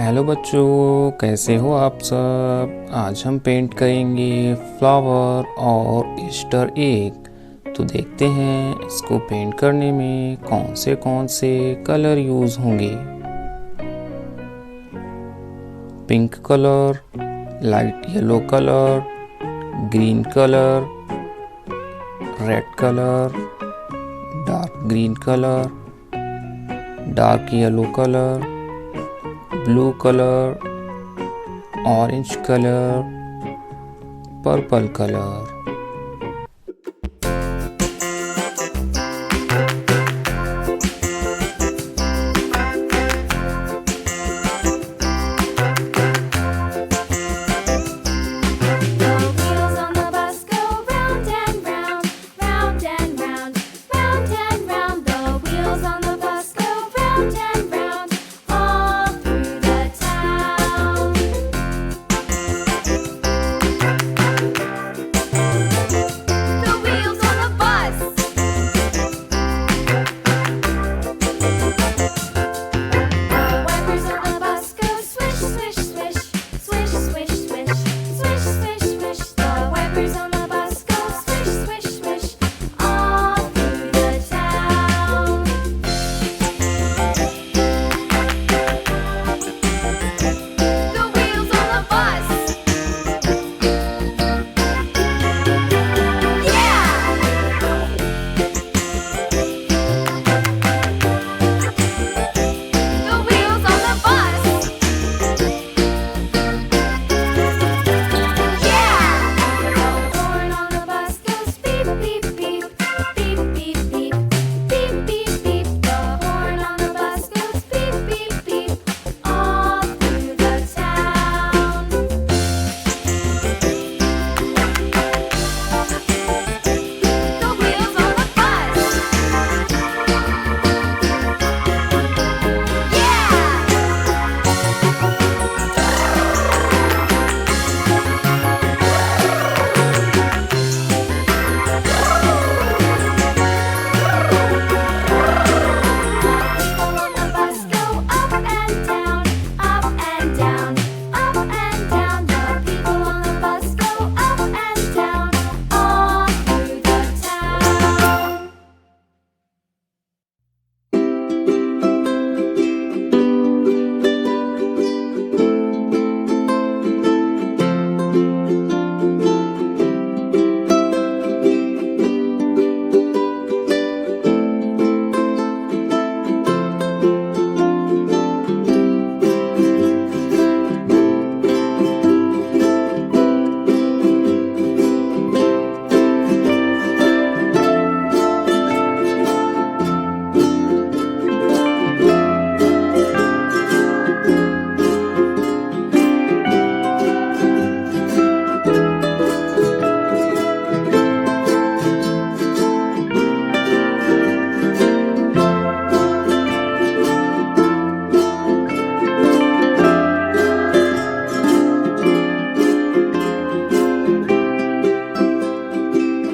Hello बच्चों, कैसे हो आप सब। आज हम पेंट करेंगे फ्लावर और ईस्टर एग। तो देखते हैं इसको पेंट करने में कौन से कलर यूज़ होंगे। Pink colour, light yellow colour, green colour, red colour, dark green colour, dark yellow colour, blue colour, orange colour, purple colour.